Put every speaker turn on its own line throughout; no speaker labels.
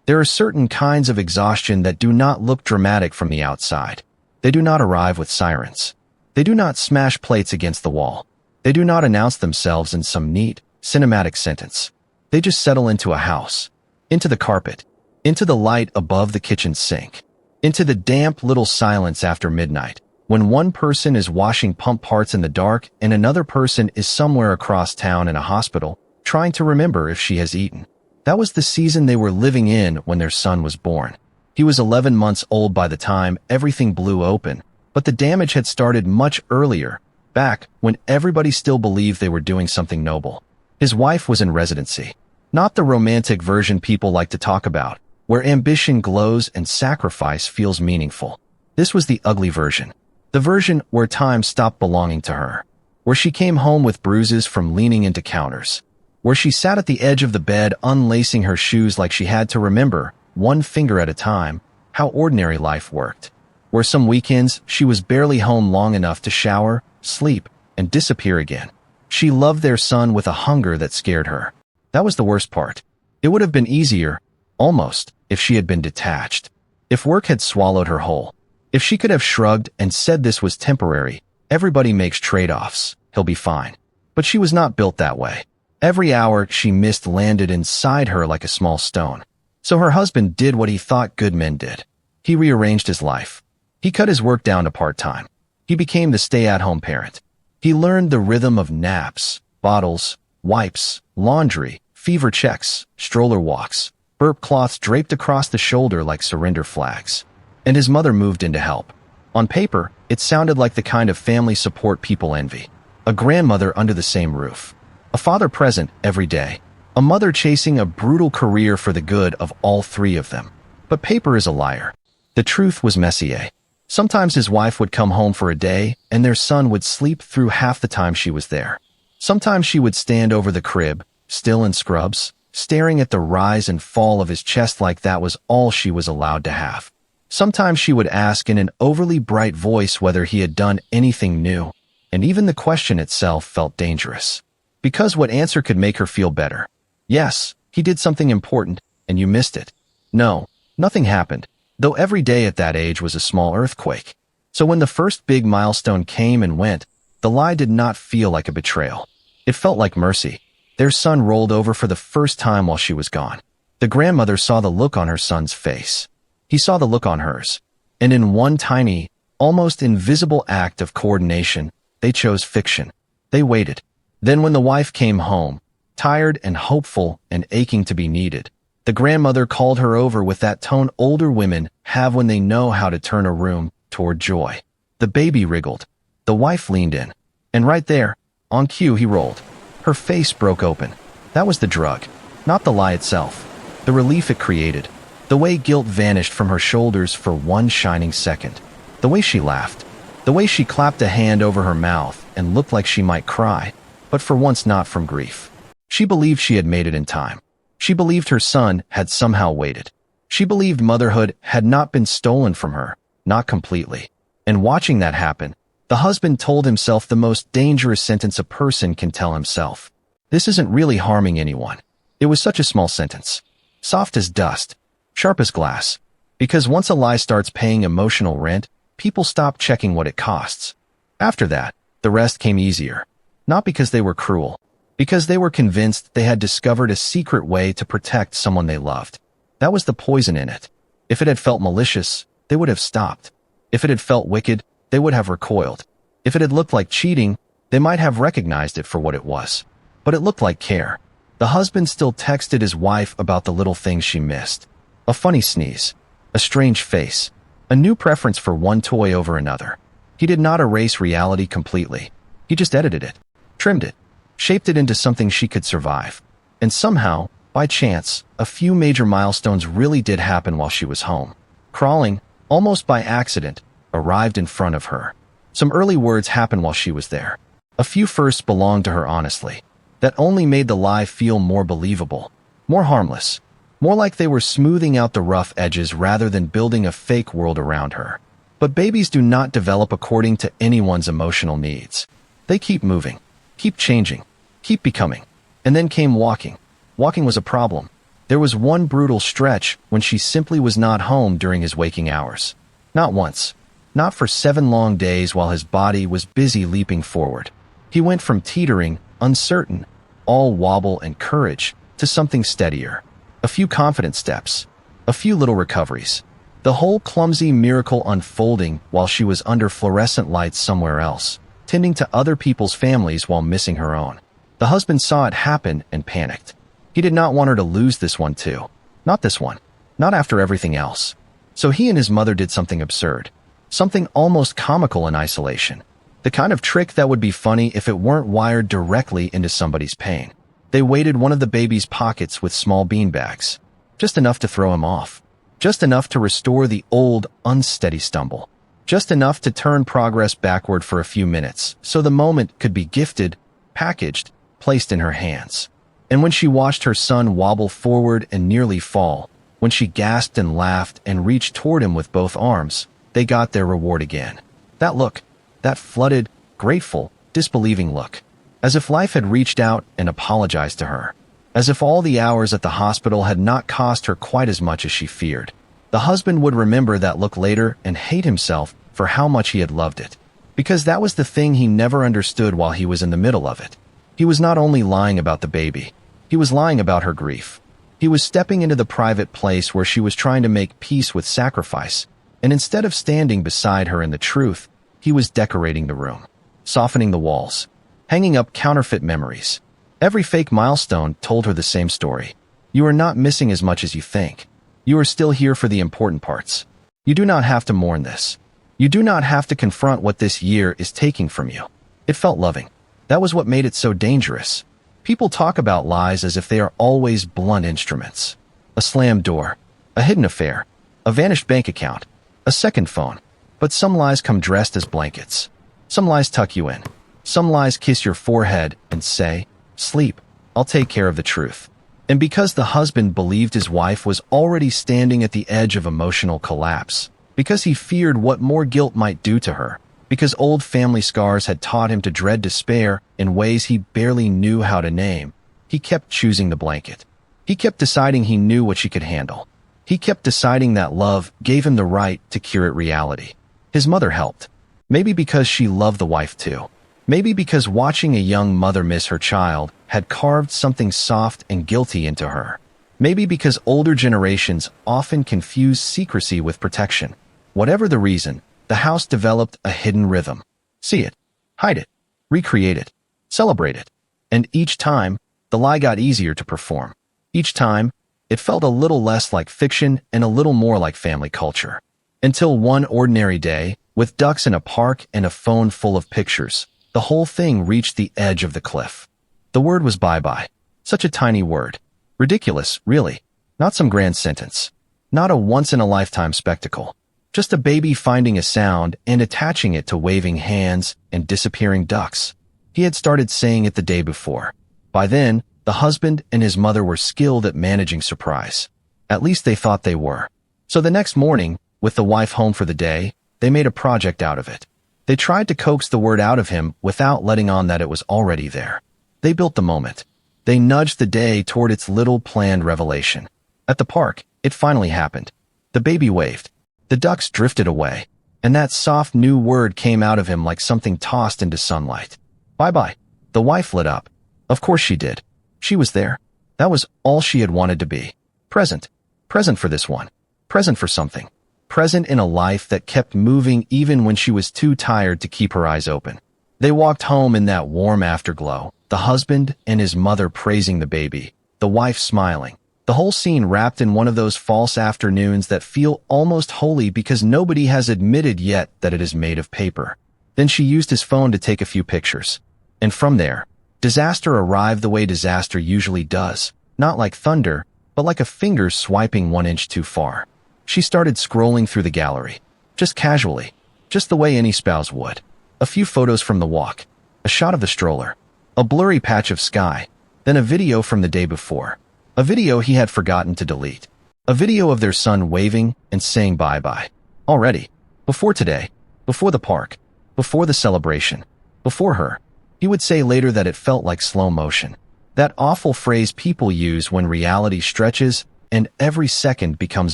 There are certain kinds of exhaustion that do not look dramatic from the outside. They do not arrive with sirens. They do not smash plates against the wall. They do not announce themselves in some neat, cinematic sentence. They just settle into a house, into the carpet, into the light above the kitchen sink, into the damp little silence after midnight, when one person is washing pump parts in the dark and another person is somewhere across town in a hospital, trying to remember if she has eaten. That was the season they were living in when their son was born. He was 11 months old by the time everything blew open, but the damage had started much earlier, back when everybody still believed they were doing something noble. His wife was in residency. Not the romantic version people like to talk about, where ambition glows and sacrifice feels meaningful. This was the ugly version. The version where time stopped belonging to her. Where she came home with bruises from leaning into counters. Where she sat at the edge of the bed unlacing her shoes like she had to remember, one finger at a time, how ordinary life worked. Where some weekends she was barely home long enough to shower, sleep, and disappear again. She loved their son with a hunger that scared her. That was the worst part. It would have been easier, almost, if she had been detached. If work had swallowed her whole. If she could have shrugged and said this was temporary. Everybody makes trade-offs. He'll be fine. But she was not built that way. Every hour she missed landed inside her like a small stone. So her husband did what he thought good men did. He rearranged his life. He cut his work down to part-time. He became the stay-at-home parent. He learned the rhythm of naps, bottles, wipes, laundry, fever checks, stroller walks, burp cloths draped across the shoulder like surrender flags. And his mother moved in to help. On paper, it sounded like the kind of family support people envy. A grandmother under the same roof. A father present every day. A mother chasing a brutal career for the good of all three of them. But paper is a liar. The truth was messier. Sometimes his wife would come home for a day, and their son would sleep through half the time she was there. Sometimes she would stand over the crib, still in scrubs, staring at the rise and fall of his chest like that was all she was allowed to have. Sometimes she would ask in an overly bright voice whether he had done anything new, and even the question itself felt dangerous. Because what answer could make her feel better? Yes, he did something important, and you missed it. No, nothing happened, though every day at that age was a small earthquake. So when the first big milestone came and went, the lie did not feel like a betrayal. It felt like mercy. Their son rolled over for the first time while she was gone. The grandmother saw the look on her son's face. He saw the look on hers. And in one tiny, almost invisible act of coordination, they chose fiction. They waited. Then when the wife came home, tired and hopeful and aching to be needed, the grandmother called her over with that tone older women have when they know how to turn a room toward joy. The baby wriggled. The wife leaned in. And right there, on cue, he rolled. Her face broke open. That was the drug, not the lie itself. The relief it created. The way guilt vanished from her shoulders for one shining second. The way she laughed. The way she clapped a hand over her mouth and looked like she might cry, but for once not from grief. She believed she had made it in time. She believed her son had somehow waited. She believed motherhood had not been stolen from her, not completely. And watching that happen, the husband told himself the most dangerous sentence a person can tell himself. This isn't really harming anyone. It was such a small sentence. Soft as dust. Sharp as glass. Because once a lie starts paying emotional rent, people stop checking what it costs. After that, the rest came easier. Not because they were cruel. Because they were convinced they had discovered a secret way to protect someone they loved. That was the poison in it. If it had felt malicious, they would have stopped. If it had felt wicked, they would have recoiled. If it had looked like cheating, they might have recognized it for what it was. But it looked like care. The husband still texted his wife about the little things she missed. A funny sneeze. A strange face. A new preference for one toy over another. He did not erase reality completely. He just edited it. Trimmed it. Shaped it into something she could survive. And somehow, by chance, a few major milestones really did happen while she was home. Crawling, almost by accident, arrived in front of her. Some early words happened while she was there. A few firsts belonged to her honestly. That only made the lie feel more believable. More harmless. More like they were smoothing out the rough edges rather than building a fake world around her. But babies do not develop according to anyone's emotional needs. They keep moving. Keep changing. Keep becoming. And then came walking. Walking was a problem. There was one brutal stretch when she simply was not home during his waking hours. Not once. Not for 7 long days while his body was busy leaping forward. He went from teetering, uncertain, all wobble and courage, to something steadier. A few confident steps. A few little recoveries. The whole clumsy miracle unfolding while she was under fluorescent lights somewhere else, tending to other people's families while missing her own. The husband saw it happen and panicked. He did not want her to lose this one too. Not this one. Not after everything else. So he and his mother did something absurd. Something almost comical in isolation. The kind of trick that would be funny if it weren't wired directly into somebody's pain. They weighted one of the baby's pockets with small beanbags. Just enough to throw him off. Just enough to restore the old, unsteady stumble. Just enough to turn progress backward for a few minutes, so the moment could be gifted, packaged, placed in her hands. And when she watched her son wobble forward and nearly fall, when she gasped and laughed and reached toward him with both arms, they got their reward again. That look, that flooded, grateful, disbelieving look. As if life had reached out and apologized to her. As if all the hours at the hospital had not cost her quite as much as she feared. The husband would remember that look later and hate himself for how much he had loved it. Because that was the thing he never understood while he was in the middle of it. He was not only lying about the baby. He was lying about her grief. He was stepping into the private place where she was trying to make peace with sacrifice. And instead of standing beside her in the truth, he was decorating the room. Softening the walls. Hanging up counterfeit memories. Every fake milestone told her the same story. You are not missing as much as you think. You are still here for the important parts. You do not have to mourn this. You do not have to confront what this year is taking from you. It felt loving. That was what made it so dangerous. People talk about lies as if they are always blunt instruments. A slammed door. A hidden affair. A vanished bank account. A second phone. But some lies come dressed as blankets. Some lies tuck you in. Some lies kiss your forehead and say, "Sleep, I'll take care of the truth." And because the husband believed his wife was already standing at the edge of emotional collapse, because he feared what more guilt might do to her, because old family scars had taught him to dread despair in ways he barely knew how to name, he kept choosing the blanket. He kept deciding he knew what she could handle. He kept deciding that love gave him the right to curate reality. His mother helped. Maybe because she loved the wife too. Maybe because watching a young mother miss her child had carved something soft and guilty into her. Maybe because older generations often confuse secrecy with protection. Whatever the reason, the house developed a hidden rhythm. See it, hide it, recreate it, celebrate it. And each time, the lie got easier to perform. Each time, it felt a little less like fiction and a little more like family culture. Until one ordinary day, with ducks in a park and a phone full of pictures, the whole thing reached the edge of the cliff. The word was bye-bye. Such a tiny word. Ridiculous, really. Not some grand sentence. Not a once-in-a-lifetime spectacle. Just a baby finding a sound and attaching it to waving hands and disappearing ducks. He had started saying it the day before. By then, the husband and his mother were skilled at managing surprise. At least they thought they were. So the next morning, with the wife home for the day, they made a project out of it. They tried to coax the word out of him without letting on that it was already there. They built the moment. They nudged the day toward its little planned revelation. At the park, it finally happened. The baby waved. The ducks drifted away. And that soft new word came out of him like something tossed into sunlight. Bye-bye. The wife lit up. Of course she did. She was there. That was all she had wanted to be. Present. Present for this one. Present for something. Present in a life that kept moving even when she was too tired to keep her eyes open. They walked home in that warm afterglow, the husband and his mother praising the baby, the wife smiling. The whole scene wrapped in one of those false afternoons that feel almost holy because nobody has admitted yet that it is made of paper. Then she used his phone to take a few pictures. And from there, disaster arrived the way disaster usually does, not like thunder, but like a finger swiping 1 inch too far. She started scrolling through the gallery. Just casually. Just the way any spouse would. A few photos from the walk. A shot of the stroller. A blurry patch of sky. Then a video from the day before. A video he had forgotten to delete. A video of their son waving and saying bye-bye. Already. Before today. Before the park. Before the celebration. Before her. He would say later that it felt like slow motion. That awful phrase people use when reality stretches and every second becomes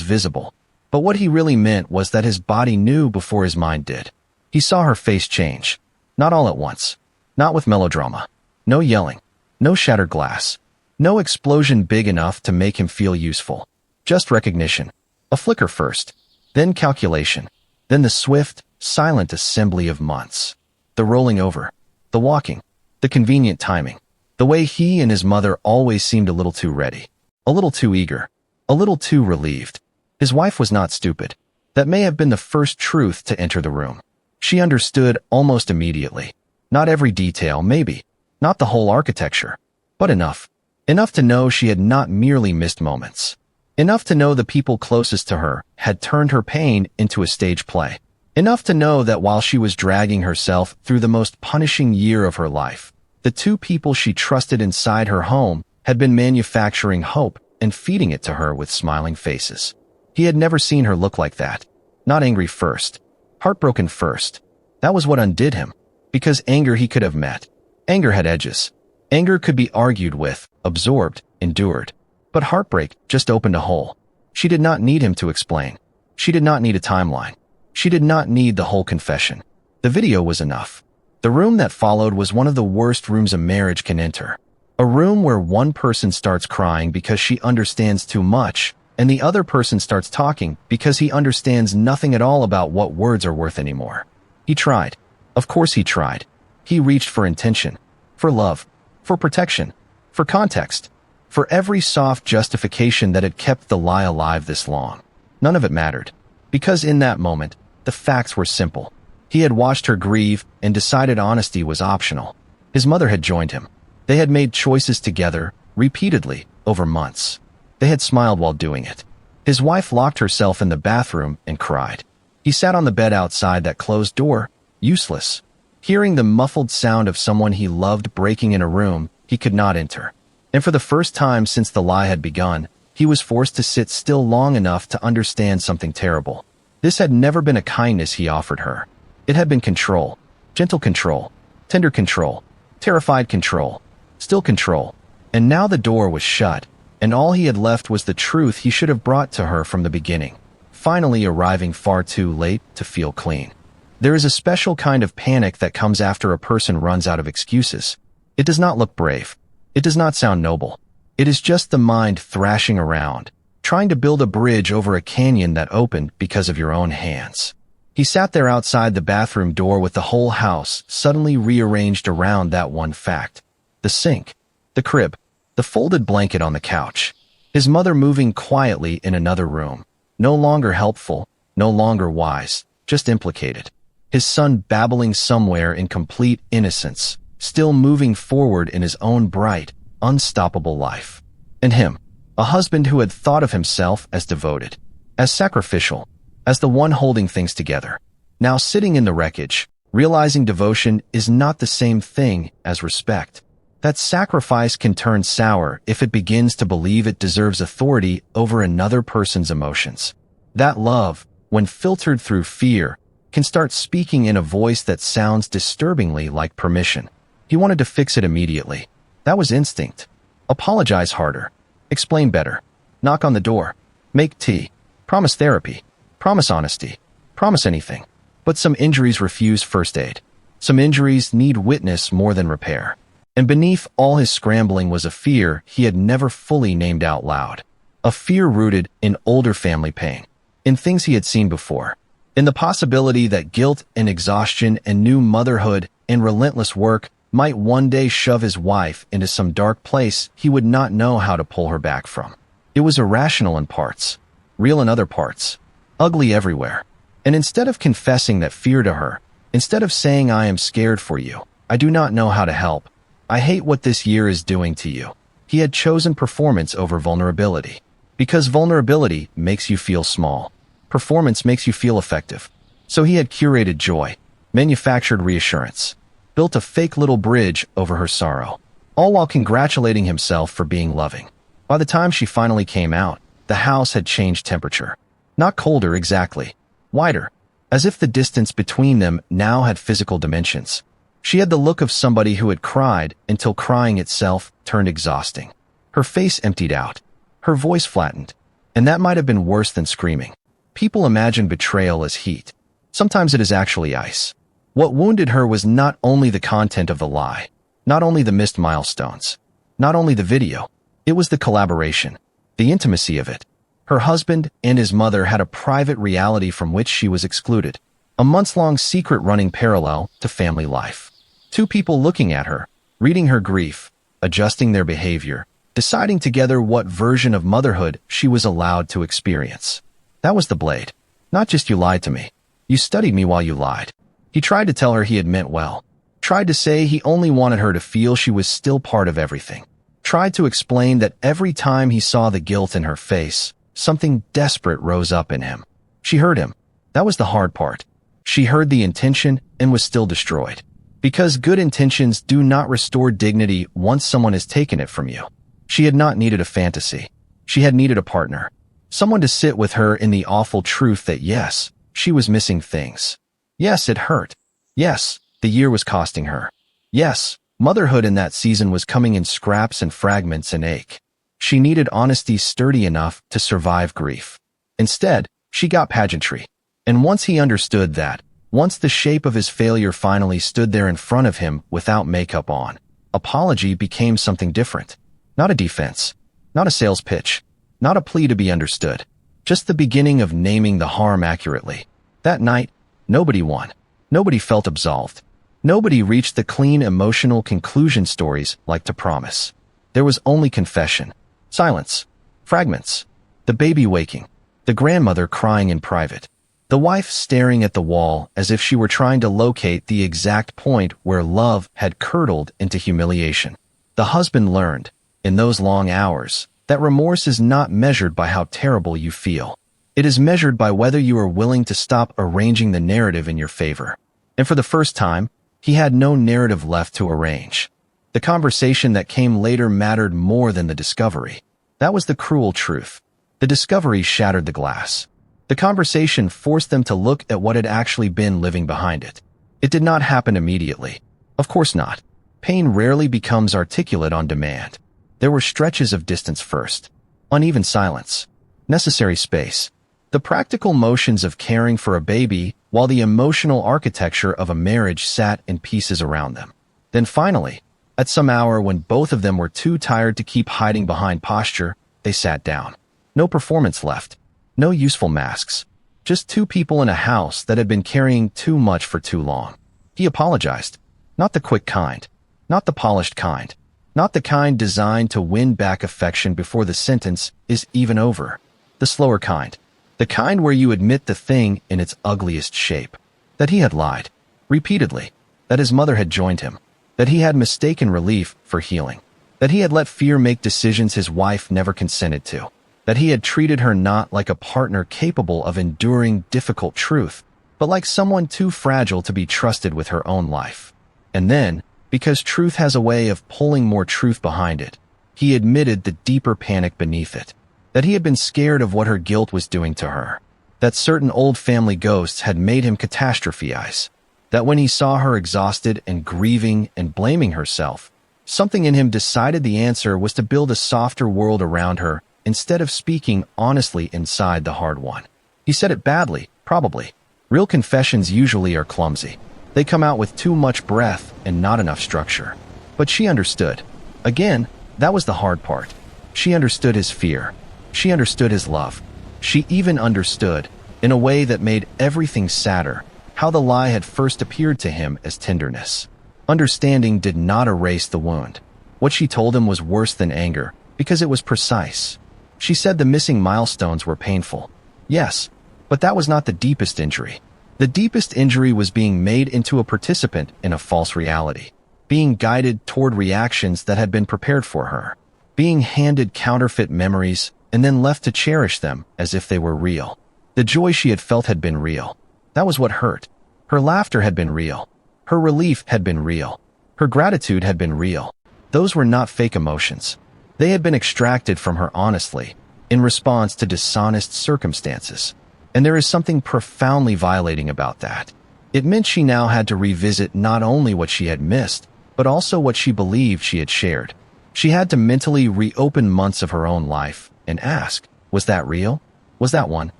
visible. But what he really meant was that his body knew before his mind did. He saw her face change. Not all at once. Not with melodrama. No yelling. No shattered glass. No explosion big enough to make him feel useful. Just recognition. A flicker first. Then calculation. Then the swift, silent assembly of months. The rolling over. The walking. The convenient timing. The way he and his mother always seemed a little too ready. A little too eager. A little too relieved. His wife was not stupid. That may have been the first truth to enter the room. She understood almost immediately. Not every detail, maybe. Not the whole architecture. But enough. Enough to know she had not merely missed moments. Enough to know the people closest to her had turned her pain into a stage play. Enough to know that while she was dragging herself through the most punishing year of her life, the two people she trusted inside her home had been manufacturing hope and feeding it to her with smiling faces. He had never seen her look like that. Not angry first. Heartbroken first. That was what undid him. Because anger he could have met. Anger had edges. Anger could be argued with, absorbed, endured. But heartbreak just opened a hole. She did not need him to explain. She did not need a timeline. She did not need the whole confession. The video was enough. The room that followed was one of the worst rooms a marriage can enter. A room where one person starts crying because she understands too much, and the other person starts talking because he understands nothing at all about what words are worth anymore. He tried. Of course he tried. He reached for intention, for love, for protection, for context, for every soft justification that had kept the lie alive this long. None of it mattered. Because in that moment, the facts were simple. He had watched her grieve and decided honesty was optional. His mother had joined him. They had made choices together, repeatedly, over months. They had smiled while doing it. His wife locked herself in the bathroom and cried. He sat on the bed outside that closed door, useless. Hearing the muffled sound of someone he loved breaking in a room he could not enter. And for the first time since the lie had begun, he was forced to sit still long enough to understand something terrible. This had never been a kindness he offered her. It had been control. Gentle control. Tender control. Terrified control. Still control. And now the door was shut, and all he had left was the truth he should have brought to her from the beginning, finally arriving far too late to feel clean. There is a special kind of panic that comes after a person runs out of excuses. It does not look brave. It does not sound noble. It is just the mind thrashing around, trying to build a bridge over a canyon that opened because of your own hands. He sat there outside the bathroom door with the whole house suddenly rearranged around that one fact. The sink, the crib, the folded blanket on the couch. His mother moving quietly in another room. No longer helpful, no longer wise, just implicated. His son babbling somewhere in complete innocence, still moving forward in his own bright, unstoppable life. And him, a husband who had thought of himself as devoted, as sacrificial, as the one holding things together. Now sitting in the wreckage, realizing devotion is not the same thing as respect. That sacrifice can turn sour if it begins to believe it deserves authority over another person's emotions. That love, when filtered through fear, can start speaking in a voice that sounds disturbingly like permission. He wanted to fix it immediately. That was instinct. Apologize harder. Explain better. Knock on the door. Make tea. Promise therapy. Promise honesty. Promise anything. But some injuries refuse first aid. Some injuries need witness more than repair. And beneath all his scrambling was a fear he had never fully named out loud. A fear rooted in older family pain. In things he had seen before. In the possibility that guilt and exhaustion and new motherhood and relentless work might one day shove his wife into some dark place he would not know how to pull her back from. It was irrational in parts, real in other parts, ugly everywhere. And instead of confessing that fear to her, instead of saying I am scared for you, I do not know how to help, I hate what this year is doing to you, he had chosen performance over vulnerability. Because vulnerability makes you feel small. Performance makes you feel effective. So he had curated joy, manufactured reassurance, built a fake little bridge over her sorrow, all while congratulating himself for being loving. By the time she finally came out, the house had changed temperature. Not colder exactly, wider, as if the distance between them now had physical dimensions. She had the look of somebody who had cried until crying itself turned exhausting. Her face emptied out. Her voice flattened. And that might have been worse than screaming. People imagine betrayal as heat. Sometimes it is actually ice. What wounded her was not only the content of the lie, not only the missed milestones, not only the video. It was the collaboration, the intimacy of it. Her husband and his mother had a private reality from which she was excluded, a months-long secret running parallel to family life. Two people looking at her, reading her grief, adjusting their behavior, deciding together what version of motherhood she was allowed to experience. That was the blade. Not just you lied to me. You studied me while you lied. He tried to tell her he had meant well. Tried to say he only wanted her to feel she was still part of everything. Tried to explain that every time he saw the guilt in her face, something desperate rose up in him. She heard him. That was the hard part. She heard the intention and was still destroyed. Because good intentions do not restore dignity once someone has taken it from you. She had not needed a fantasy. She had needed a partner. Someone to sit with her in the awful truth that yes, she was missing things. Yes, it hurt. Yes, the year was costing her. Yes, motherhood in that season was coming in scraps and fragments and ache. She needed honesty sturdy enough to survive grief. Instead, she got pageantry. And once he understood that, once the shape of his failure finally stood there in front of him without makeup on, apology became something different. Not a defense. Not a sales pitch. Not a plea to be understood. Just the beginning of naming the harm accurately. That night, nobody won. Nobody felt absolved. Nobody reached the clean emotional conclusion stories like to promise. There was only confession. Silence. Fragments. The baby waking. The grandmother crying in private. The wife staring at the wall as if she were trying to locate the exact point where love had curdled into humiliation. The husband learned, in those long hours, that remorse is not measured by how terrible you feel. It is measured by whether you are willing to stop arranging the narrative in your favor. And for the first time, he had no narrative left to arrange. The conversation that came later mattered more than the discovery. That was the cruel truth. The discovery shattered the glass. The conversation forced them to look at what had actually been living behind it. It did not happen immediately. Of course not. Pain rarely becomes articulate on demand. There were stretches of distance first. Uneven silence. Necessary space. The practical motions of caring for a baby while the emotional architecture of a marriage sat in pieces around them. Then finally, at some hour when both of them were too tired to keep hiding behind posture, they sat down. No performance left. No useful masks. Just two people in a house that had been carrying too much for too long. He apologized. Not the quick kind. Not the polished kind. Not the kind designed to win back affection before the sentence is even over. The slower kind. The kind where you admit the thing in its ugliest shape. That he had lied. Repeatedly. That his mother had joined him. That he had mistaken relief for healing. That he had let fear make decisions his wife never consented to. That he had treated her not like a partner capable of enduring difficult truth, but like someone too fragile to be trusted with her own life. And then, because truth has a way of pulling more truth behind it, he admitted the deeper panic beneath it. That he had been scared of what her guilt was doing to her. That certain old family ghosts had made him catastrophize. That when he saw her exhausted and grieving and blaming herself, something in him decided the answer was to build a softer world around her instead of speaking honestly inside the hard one. He said it badly, probably. Real confessions usually are clumsy. They come out with too much breath and not enough structure. But she understood. Again, that was the hard part. She understood his fear. She understood his love. She even understood, in a way that made everything sadder, how the lie had first appeared to him as tenderness. Understanding did not erase the wound. What she told him was worse than anger, because it was precise. She said the missing milestones were painful. Yes, but that was not the deepest injury. The deepest injury was being made into a participant in a false reality, being guided toward reactions that had been prepared for her, being handed counterfeit memories and then left to cherish them as if they were real. The joy she had felt had been real. That was what hurt. Her laughter had been real. Her relief had been real. Her gratitude had been real. Those were not fake emotions. They had been extracted from her honestly, in response to dishonest circumstances. And there is something profoundly violating about that. It meant she now had to revisit not only what she had missed, but also what she believed she had shared. She had to mentally reopen months of her own life and ask, was that real? Was that one?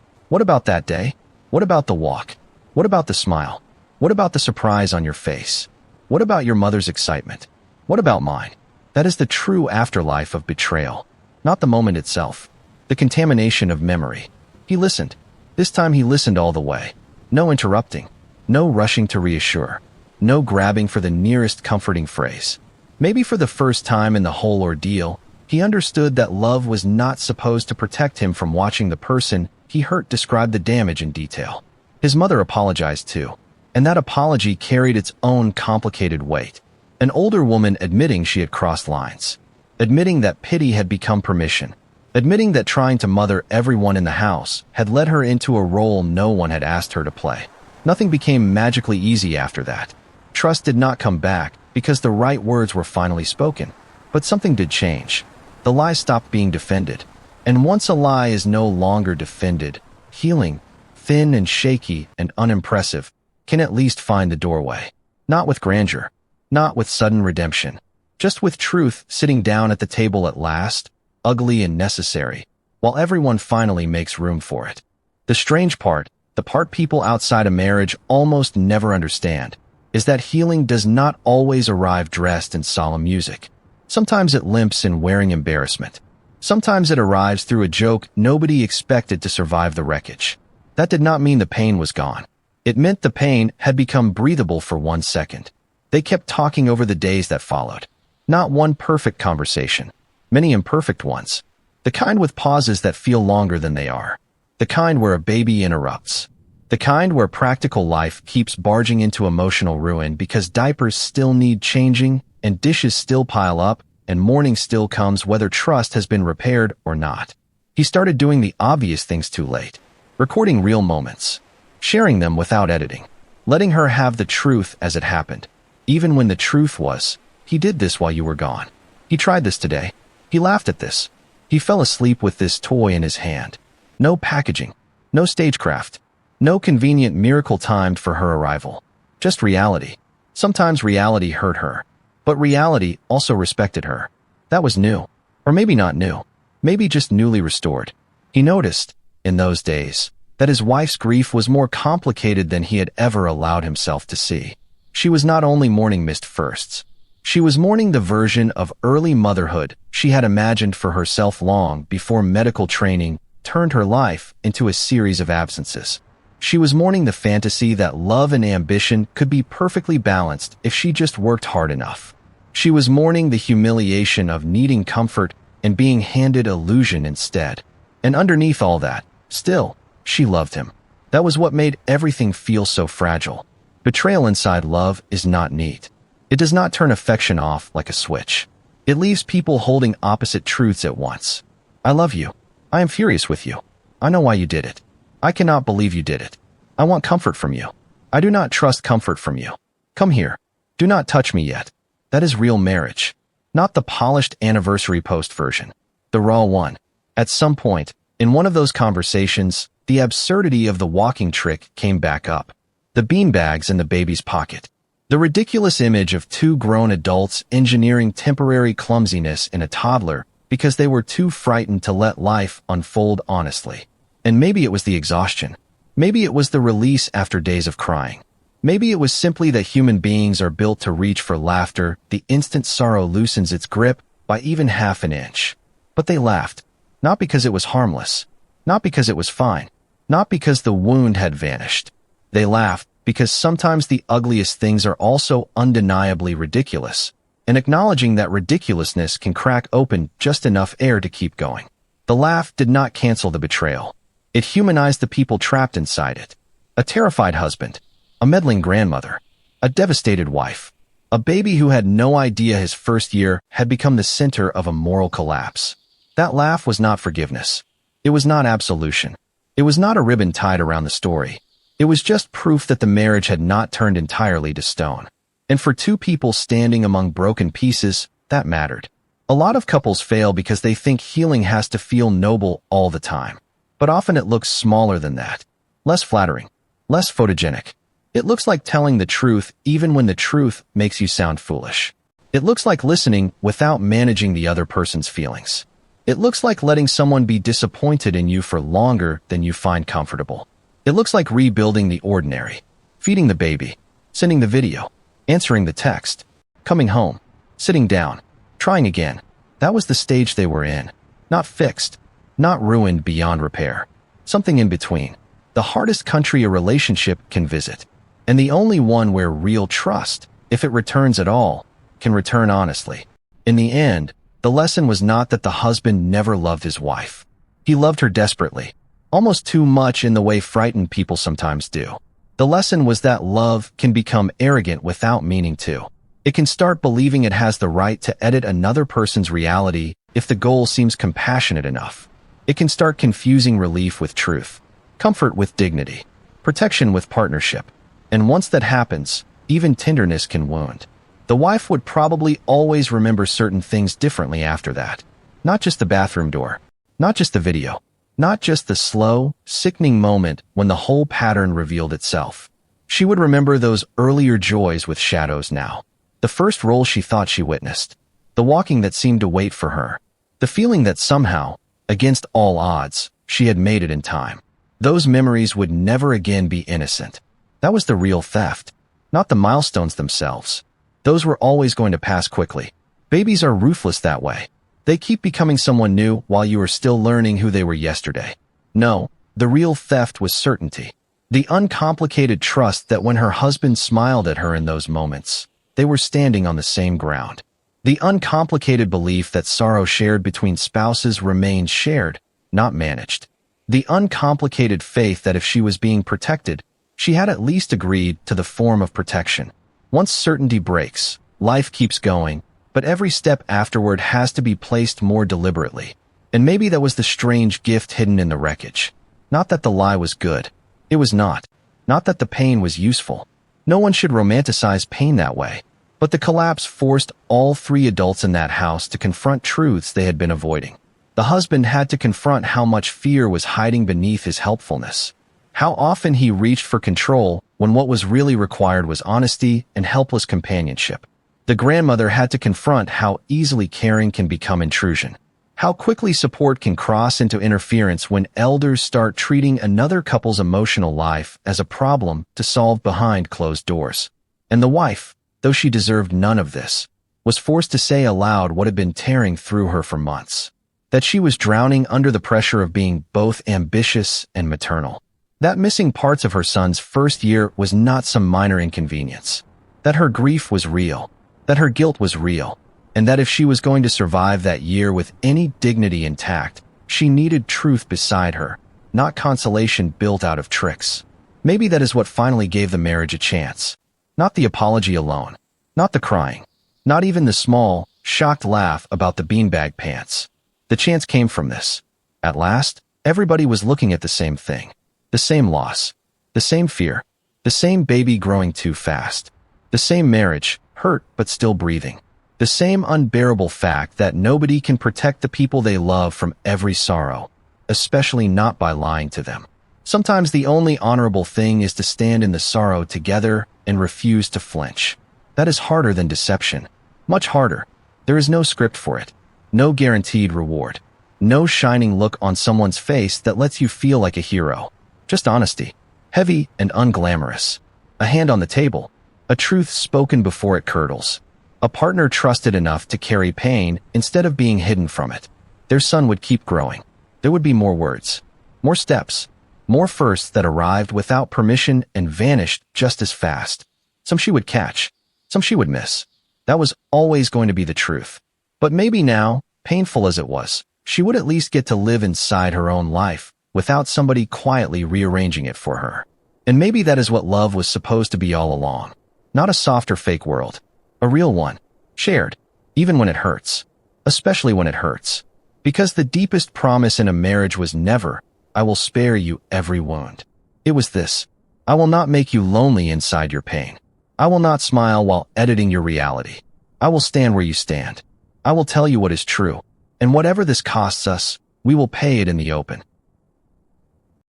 What about that day? What about the walk? What about the smile? What about the surprise on your face? What about your mother's excitement? What about mine? That is the true afterlife of betrayal, not the moment itself, the contamination of memory. He listened. This time he listened all the way. No interrupting, no rushing to reassure, no grabbing for the nearest comforting phrase. Maybe for the first time in the whole ordeal, he understood that love was not supposed to protect him from watching the person he hurt describe the damage in detail. His mother apologized too, and that apology carried its own complicated weight. An older woman admitting she had crossed lines, admitting that pity had become permission, admitting that trying to mother everyone in the house had led her into a role no one had asked her to play. Nothing became magically easy after that. Trust did not come back because the right words were finally spoken, but something did change. The lie stopped being defended, and once a lie is no longer defended, healing, thin and shaky and unimpressive, can at least find the doorway. Not with grandeur, not with sudden redemption, just with truth sitting down at the table at last, ugly and necessary, while everyone finally makes room for it. The strange part, the part people outside a marriage almost never understand, is that healing does not always arrive dressed in solemn music. Sometimes it limps in wearing embarrassment. Sometimes it arrives through a joke nobody expected to survive the wreckage. That did not mean the pain was gone. It meant the pain had become breathable for 1 second. They kept talking over the days that followed. Not one perfect conversation, many imperfect ones. The kind with pauses that feel longer than they are. The kind where a baby interrupts. The kind where practical life keeps barging into emotional ruin because diapers still need changing and dishes still pile up and mourning still comes whether trust has been repaired or not. He started doing the obvious things too late. Recording real moments. Sharing them without editing. Letting her have the truth as it happened. Even when the truth was, he did this while you were gone. He tried this today. He laughed at this. He fell asleep with this toy in his hand. No packaging. No stagecraft. No convenient miracle timed for her arrival. Just reality. Sometimes reality hurt her. But reality also respected her. That was new. Or maybe not new. Maybe just newly restored. He noticed, in those days, that his wife's grief was more complicated than he had ever allowed himself to see. She was not only mourning missed firsts. She was mourning the version of early motherhood she had imagined for herself long before medical training turned her life into a series of absences. She was mourning the fantasy that love and ambition could be perfectly balanced if she just worked hard enough. She was mourning the humiliation of needing comfort and being handed illusion instead. And underneath all that, still, she loved him. That was what made everything feel so fragile. Betrayal inside love is not neat. It does not turn affection off like a switch. It leaves people holding opposite truths at once. I love you. I am furious with you. I know why you did it. I cannot believe you did it. I want comfort from you. I do not trust comfort from you. Come here. Do not touch me yet. That is real marriage. Not the polished anniversary post version. The raw one. At some point, in one of those conversations, the absurdity of the walking trick came back up. The beanbags in the baby's pocket. The ridiculous image of two grown adults engineering temporary clumsiness in a toddler because they were too frightened to let life unfold honestly. And maybe it was the exhaustion. Maybe it was the release after days of crying. Maybe it was simply that human beings are built to reach for laughter the instant sorrow loosens its grip by even half an inch. But they laughed. Not because it was harmless. Not because it was fine. Not because the wound had vanished. They laughed because sometimes the ugliest things are also undeniably ridiculous, and acknowledging that ridiculousness can crack open just enough air to keep going. The laugh did not cancel the betrayal. It humanized the people trapped inside it. A terrified husband, a meddling grandmother, a devastated wife, a baby who had no idea his first year had become the center of a moral collapse. That laugh was not forgiveness. It was not absolution. It was not a ribbon tied around the story. It was just proof that the marriage had not turned entirely to stone. And for two people standing among broken pieces, that mattered. A lot of couples fail because they think healing has to feel noble all the time. But often it looks smaller than that. Less flattering. Less photogenic. It looks like telling the truth even when the truth makes you sound foolish. It looks like listening without managing the other person's feelings. It looks like letting someone be disappointed in you for longer than you find comfortable. It looks like rebuilding the ordinary, feeding the baby, sending the video, answering the text, coming home, sitting down, trying again. That was the stage they were in. Not fixed, not ruined beyond repair. Something in between. The hardest country a relationship can visit. And the only one where real trust, if it returns at all, can return honestly. In the end, the lesson was not that the husband never loved his wife. He loved her desperately, almost too much in the way frightened people sometimes do. The lesson was that love can become arrogant without meaning to. It can start believing it has the right to edit another person's reality if the goal seems compassionate enough. It can start confusing relief with truth, comfort with dignity, protection with partnership. And once that happens, even tenderness can wound. The wife would probably always remember certain things differently after that. Not just the bathroom door, not just the video, not just the slow, sickening moment when the whole pattern revealed itself. She would remember those earlier joys with shadows now. The first role she thought she witnessed. The walking that seemed to wait for her. The feeling that somehow, against all odds, she had made it in time. Those memories would never again be innocent. That was the real theft, not the milestones themselves. Those were always going to pass quickly. Babies are ruthless that way. They keep becoming someone new while you are still learning who they were yesterday. No, the real theft was certainty. The uncomplicated trust that when her husband smiled at her in those moments, they were standing on the same ground. The uncomplicated belief that sorrow shared between spouses remained shared, not managed. The uncomplicated faith that if she was being protected, she had at least agreed to the form of protection. Once certainty breaks, life keeps going, but every step afterward has to be placed more deliberately. And maybe that was the strange gift hidden in the wreckage. Not that the lie was good. It was not. Not that the pain was useful. No one should romanticize pain that way. But the collapse forced all three adults in that house to confront truths they had been avoiding. The husband had to confront how much fear was hiding beneath his helpfulness. How often he reached for control when what was really required was honesty and helpless companionship. The grandmother had to confront how easily caring can become intrusion. How quickly support can cross into interference when elders start treating another couple's emotional life as a problem to solve behind closed doors. And the wife, though she deserved none of this, was forced to say aloud what had been tearing through her for months. That she was drowning under the pressure of being both ambitious and maternal. That missing parts of her son's first year was not some minor inconvenience. That her grief was real. That her guilt was real. And that if she was going to survive that year with any dignity intact, she needed truth beside her, not consolation built out of tricks. Maybe that is what finally gave the marriage a chance. Not the apology alone. Not the crying. Not even the small, shocked laugh about the beanbag pants. The chance came from this. At last, everybody was looking at the same thing. The same loss. The same fear. The same baby growing too fast. The same marriage, hurt but still breathing. The same unbearable fact that nobody can protect the people they love from every sorrow, especially not by lying to them. Sometimes the only honorable thing is to stand in the sorrow together and refuse to flinch. That is harder than deception. Much harder. There is no script for it. No guaranteed reward. No shining look on someone's face that lets you feel like a hero. Just honesty. Heavy and unglamorous. A hand on the table. A truth spoken before it curdles. A partner trusted enough to carry pain instead of being hidden from it. Their son would keep growing. There would be more words. More steps. More firsts that arrived without permission and vanished just as fast. Some she would catch. Some she would miss. That was always going to be the truth. But maybe now, painful as it was, she would at least get to live inside her own life without somebody quietly rearranging it for her. And maybe that is what love was supposed to be all along. Not a soft or fake world. A real one. Shared. Even when it hurts. Especially when it hurts. Because the deepest promise in a marriage was never, I will spare you every wound. It was this. I will not make you lonely inside your pain. I will not smile while editing your reality. I will stand where you stand. I will tell you what is true. And whatever this costs us, we will pay it in the open.